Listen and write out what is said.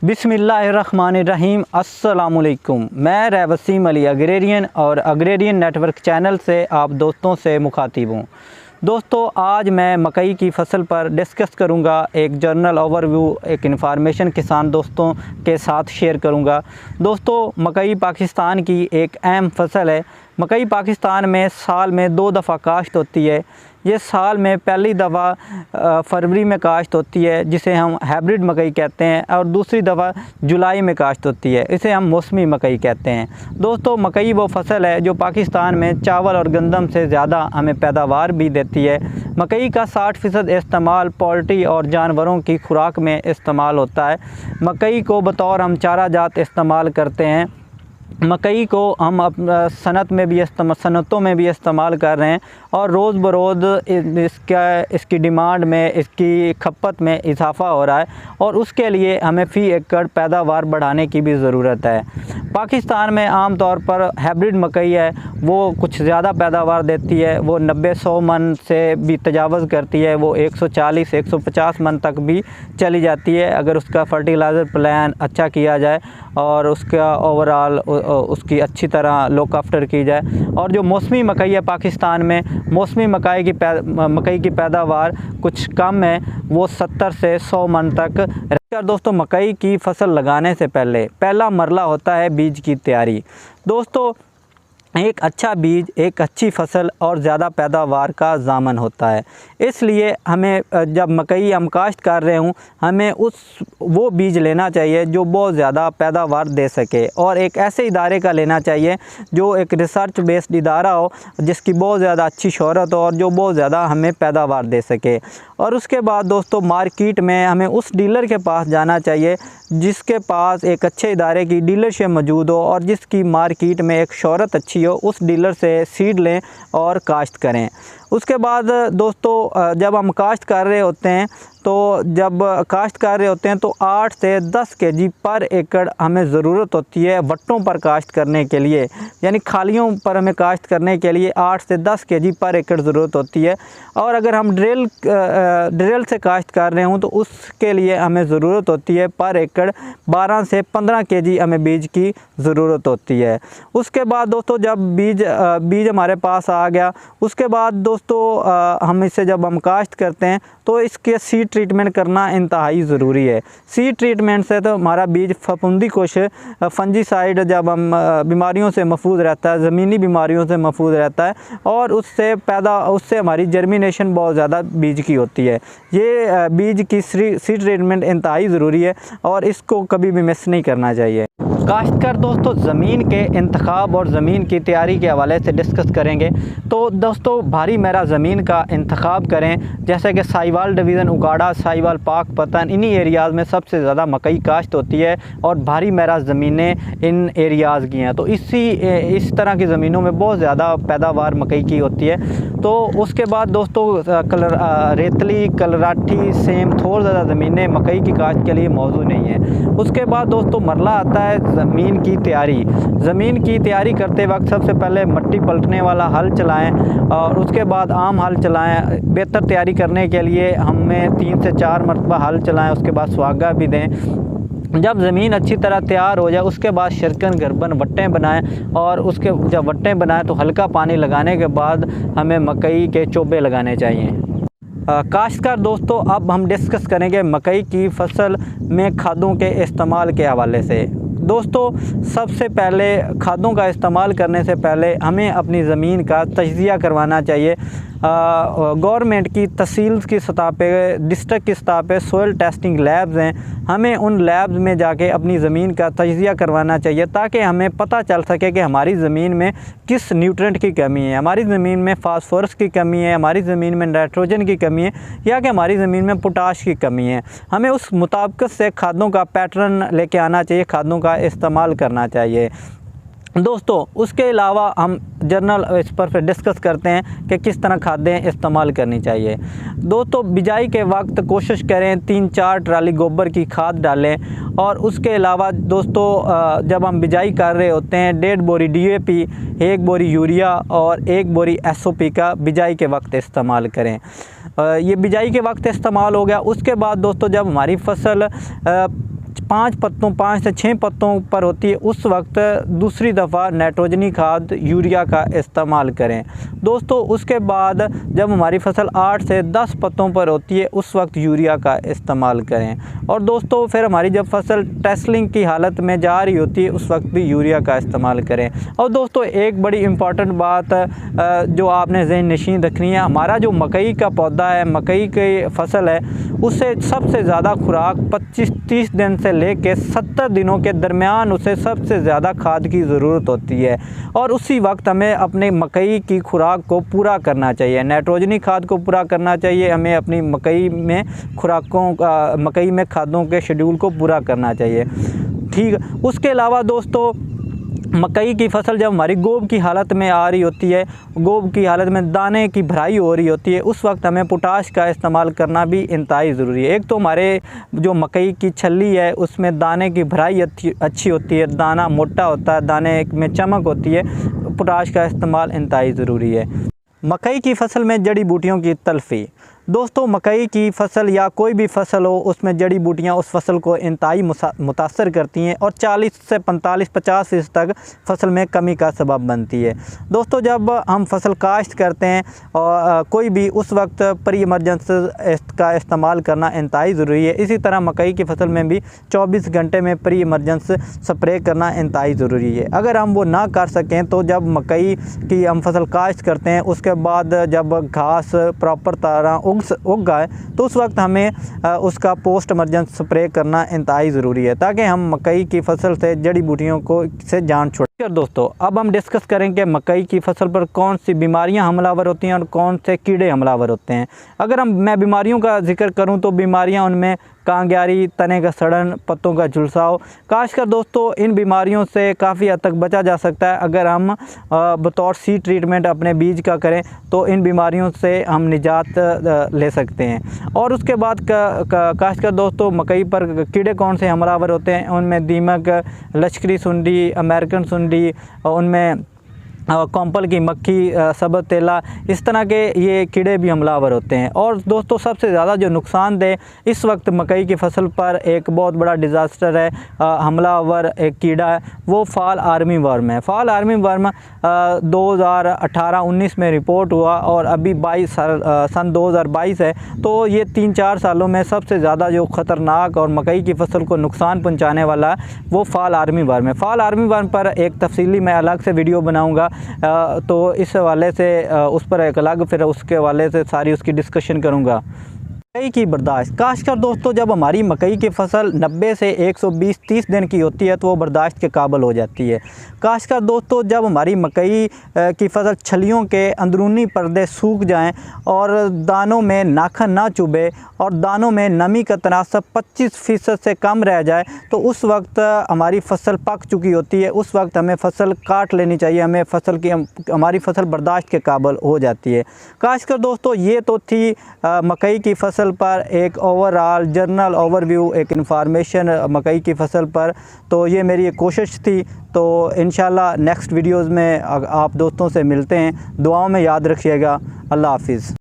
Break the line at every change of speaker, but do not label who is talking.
बिस्मिल्लाहिर्रहमानिर्रहीम। अस्सलामुअलैकुम। मैं वसीम अली अग्रेरियन और अग्रेरियन नेटवर्क चैनल से आप दोस्तों से मुखातिब हूँ। दोस्तों, आज मैं मकई की फ़सल पर डिस्कस करूँगा, एक जर्नल ओवरव्यू, एक इन्फॉर्मेशन किसान दोस्तों के साथ शेयर करूँगा। दोस्तों, मकई पाकिस्तान की एक अहम फ़सल है। मकई पाकिस्तान में साल में 2 दफ़ा काश्त होती है। ये साल में पहली दफ़ा फरवरी में काश्त होती है, जिसे हम हाइब्रिड मकई कहते हैं, और दूसरी दफ़ा जुलाई में काश्त होती है, इसे हम मौसमी मकई कहते हैं। दोस्तों, मकई वो फसल है जो पाकिस्तान में चावल और गंदम से ज़्यादा हमें पैदावार भी देती है। मकई का 60% इस्तेमाल पोल्ट्री और जानवरों की खुराक में इस्तेमाल होता है। मकई को बतौर हम चारा जात इस्तेमाल करते हैं। मकई को हम सनत में भी सनतों में भी इस्तेमाल कर रहे हैं और रोज़ बरोज़ इसकी डिमांड में, इसकी खपत में इजाफ़ा हो रहा है, और उसके लिए हमें फ़ी एकड़ पैदावार बढ़ाने की भी ज़रूरत है। पाकिस्तान में आम तौर पर हाइब्रिड मकई है, वो कुछ ज़्यादा पैदावार देती है। वो 90-100 मन से भी तजावज़ करती है। वो 140-150 मन तक भी चली जाती है, अगर उसका फर्टिलाइज़र प्लान अच्छा किया जाए और उसका ओवरऑल उसकी अच्छी तरह लुक आफ्टर की जाए। और जो मौसमी मकई है पाकिस्तान में, मौसमी मकई की पैदावार कुछ कम है, वो 70 से 100 मन तक। दोस्तों, मकई की फसल लगाने से पहले पहला मरला होता है बीज की तैयारी। दोस्तों, एक अच्छा बीज एक अच्छी फसल और ज़्यादा पैदावार का ज़ामन होता है। इसलिए हमें जब मकई हम काश्त कर रहे हूँ, हमें वो बीज लेना चाहिए जो बहुत ज़्यादा पैदावार दे सके, और एक ऐसे इदारे का लेना चाहिए जो एक रिसर्च बेस्ड इदारा हो, जिसकी बहुत ज़्यादा अच्छी शोहरत हो और जो बहुत ज़्यादा हमें पैदावार दे सके। और उसके बाद दोस्तों, मार्केट में हमें उस डीलर के पास जाना चाहिए जिसके पास एक अच्छे इदारे की डीलरशिप मौजूद हो और जिसकी मार्केट में एक शोहरत अच्छी हो। उस डीलर से सीड लें और काश्त करें। उसके बाद दोस्तों, जब हम काश्त कर रहे होते हैं तो 8 से 10 केजी पर एकड़ हमें ज़रूरत होती है वट्टों पर काश्त करने के लिए, यानी खालियों पर हमें काश्त करने के लिए 8 से 10 केजी पर एकड़ ज़रूरत होती है। और अगर हम ड्रिल से काश्त कर रहे हों तो उसके लिए हमें ज़रूरत होती है पर एकड़ 12 से 15 केजी हमें बीज की ज़रूरत होती है। उसके बाद दोस्तों, जब बीज हमारे पास आ गया, उसके बाद दोस्तों हम इसे जब हम काश्त करते हैं तो इसके सीड ट्रीटमेंट करना इंतहाई ज़रूरी है। सीड ट्रीटमेंट से तो हमारा बीज फफूंदी कुछ फंजीसाइड, जब हम बीमारियों से महफूज रहता है, ज़मीनी बीमारियों से महफूज रहता है, और उससे हमारी जर्मिनेशन बहुत ज़्यादा बीज की होती है। ये बीज की सीड ट्रीटमेंट इंतहाई ज़रूरी है और इसको कभी भी मिस नहीं करना चाहिए। काश्तकार दोस्तों, ज़मीन के इंतखाब और ज़मीन की तैयारी के हवाले से डिस्कस करेंगे। तो दोस्तों, भारी मेरा ज़मीन का इंतखाब करें, जैसे कि साहिवाल डिवीज़न, उगाड़ा, साहिवाल, पाक पतन, इन्हीं एरियाज़ में सबसे ज़्यादा मकई काश्त होती है और भारी मेरा ज़मीनें इन एरियाज़ की हैं। तो इस तरह की ज़मीनों में बहुत ज़्यादा पैदावार मकई की होती है। तो उसके बाद दोस्तों, रेतली, कलराठी, सेम, थोड़ा ज़्यादा ज़मीनें मकई की काश्त के लिए मौजूद नहीं है। उसके बाद दोस्तों, मरला आता है ज़मीन की तैयारी। ज़मीन की तैयारी करते वक्त सबसे पहले मिट्टी पलटने वाला हल चलाएं और उसके बाद आम हल चलाएं। बेहतर तैयारी करने के लिए हमें 3 से 4 मरतबा हल चलाएं, उसके बाद सुहागा भी दें। जब ज़मीन अच्छी तरह तैयार हो जाए, उसके बाद शिरकन गर्बन वट्टें बनाएं, और जब वट्टें बनाएं तो हल्का पानी लगाने के बाद हमें मकई के चोबे लगाने चाहिए। काश्तकार दोस्तों, अब हम डिस्कस करेंगे मकई की फसल में खादों के इस्तेमाल के हवाले से। दोस्तों, सबसे पहले खादों का इस्तेमाल करने से पहले हमें अपनी ज़मीन का तजज़िया करवाना चाहिए। गवर्नमेंट की तहसील की सतह पे, डिस्ट्रिक्ट की सतह पे सोइल टेस्टिंग लैब्स हैं, हमें उन लैब्स में जाके अपनी ज़मीन का तजज़िया करवाना चाहिए, ताकि हमें पता चल सके कि हमारी ज़मीन में किस न्यूट्रेंट की कमी है, हमारी ज़मीन में फास्फोरस की कमी है, हमारी ज़मीन में नाइट्रोजन की कमी है, या कि हमारी ज़मीन में पोटाश की कमी है। हमें उस मुताबिक से खादों का पैटर्न लेके आना चाहिए, खादों का इस्तेमाल करना चाहिए। दोस्तों, उसके अलावा हम जर्नल इस पर फिर डिस्कस करते हैं कि किस तरह खादें इस्तेमाल करनी चाहिए। दोस्तों, बिजाई के वक्त कोशिश करें 3-4 ट्राली गोबर की खाद डालें, और उसके अलावा दोस्तों, जब हम बिजाई कर रहे होते हैं 1.5 बोरी DAP, 1 बोरी यूरिया और 1 बोरी SOP का बिजाई के वक्त इस्तेमाल करें। ये बिजाई के वक्त इस्तेमाल हो गया। उसके बाद दोस्तों, जब हमारी फसल 5 से 6 पत्तों पर होती है उस वक्त दूसरी दफ़ा नाइट्रोजनी खाद यूरिया का इस्तेमाल करें। दोस्तों उसके बाद जब हमारी फसल 8 से 10 पत्तों पर होती है उस वक्त यूरिया का इस्तेमाल करें। और दोस्तों फिर हमारी जब फसल टेस्लिंग की हालत में जा रही होती है उस वक्त भी यूरिया का इस्तेमाल करें। और दोस्तों एक बड़ी इम्पॉर्टेंट बात जो आपने ज़हन नशीन रखनी है, हमारा जो मकई का पौधा है, मकई की फसल है, उसे सबसे ज़्यादा खुराक 25-30 दिन से लेकर 70 दिनों के दरमियान उसे सबसे ज़्यादा खाद की ज़रूरत होती है। और उसी वक्त हमें अपने मकई की खुराक को पूरा करना चाहिए, नाइट्रोजनी खाद को पूरा करना चाहिए, हमें अपनी मकई में मकई में खादों के शेड्यूल को पूरा करना चाहिए। ठीक, उसके अलावा दोस्तों मकई की फसल जब हमारी गोब की हालत में आ रही होती है, गोब की हालत में दाने की भराई हो रही होती है, उस वक्त हमें पोटाश का इस्तेमाल करना भी इंतहाई ज़रूरी है। एक तो हमारे जो मकई की छल्ली है उसमें दाने की भराई अच्छी होती है, दाना मोटा होता है, दाने में चमक होती है, पोटाश का इस्तेमाल इंतहाई ज़रूरी है। मकई की फसल में जड़ी बूटियों की तलफ़ी। दोस्तों मकई की फसल या कोई भी फसल हो उसमें जड़ी बूटियाँ उस फसल को इंतहाई मुतासर करती हैं और 40 से 45-50% तक फसल में कमी का सबब बनती है। दोस्तों जब हम फसल काश्त करते हैं और कोई भी उस वक्त प्री इमरजेंस का इस्तेमाल करना इंतहाई ज़रूरी है। इसी तरह मकई की फसल में भी 24 घंटे में प्री इमरजेंस स्प्रे करना इंतहाई ज़रूरी है। अगर हम वो ना कर सकें तो जब मकई की हम फसल काश्त करते हैं उसके बाद जब घास प्रॉपर तरह उग गए तो उस वक्त हमें उसका पोस्ट इमरजेंस स्प्रे करना इंतहाई ज़रूरी है ताकि हम मकई की फसल से जड़ी बूटियों को से जान छुड़ाएं। दोस्तों अब हम डिस्कस करेंगे मकई की फसल पर कौन सी बीमारियां हमलावर होती हैं और कौन से कीड़े हमलावर होते हैं। अगर मैं बीमारियों का जिक्र करूं तो बीमारियां उनमें कांग्यारी, तने का सड़न, पत्तों का झुलसाव। खासकर दोस्तों इन बीमारियों से काफ़ी हद तक बचा जा सकता है अगर हम बतौर सीड ट्रीटमेंट अपने बीज का करें तो इन बीमारियों से हम निजात ले सकते हैं। और उसके बाद खासकर दोस्तों मकई पर कीड़े कौन से हमलावर होते हैं, उनमें दीमक, लश्करी सुंडी, अमेरिकन सुंडी, उनमें कॉम्पल की मक्खी, सबज तेला, इस तरह के ये कीड़े भी हमलावर होते हैं। और दोस्तों सबसे ज़्यादा जो नुकसानदेह इस वक्त मकई की फसल पर एक बहुत बड़ा डिज़ास्टर है, हमलावर एक कीड़ा है, वो फॉल आर्मी वर्म है। फॉल आर्मी वर्म 2018-19 में रिपोर्ट हुआ और अभी सन 2022 है, तो ये 3-4 सालों में सबसे ज़्यादा जो ख़तरनाक और मकई की फसल को नुकसान पहुँचाने वाला वो फॉल आर्मी वर्म है। फॉल आर्मी वर्म पर एक तफसीली मैं अलग से वीडियो बनाऊँगा, तो इस हवाले से उस पर एक अलग फिर उसके हवाले से सारी उसकी डिस्कशन करूँगा। मकई की बर्दाश्त। खासकर दोस्तों जब हमारी मकई की फसल 90 से 120-30 दिन की होती है तो वो बर्दाश्त के काबिल हो जाती है। खासकर दोस्तों जब हमारी मकई की फसल छलियों के अंदरूनी पर्दे सूख जाएं और दानों में नाखन ना चुभे और दानों में नमी का तनासब 25% से कम रह जाए तो उस वक्त हमारी फसल पक चुकी होती है। उस वक्त हमें फसल काट लेनी चाहिए, हमारी फसल बर्दाश्त के काबिल हो जाती है। खासकर दोस्तों ये तो थी मकई की फसल पर एक ओवरऑल जनरल ओवरव्यू, एक इन्फॉर्मेशन मकई की फसल पर। तो ये मेरी एक कोशिश थी। तो इंशाल्लाह नेक्स्ट वीडियोज़ में आप दोस्तों से मिलते हैं। दुआओं में याद रखिएगा। अल्लाह हाफिज़।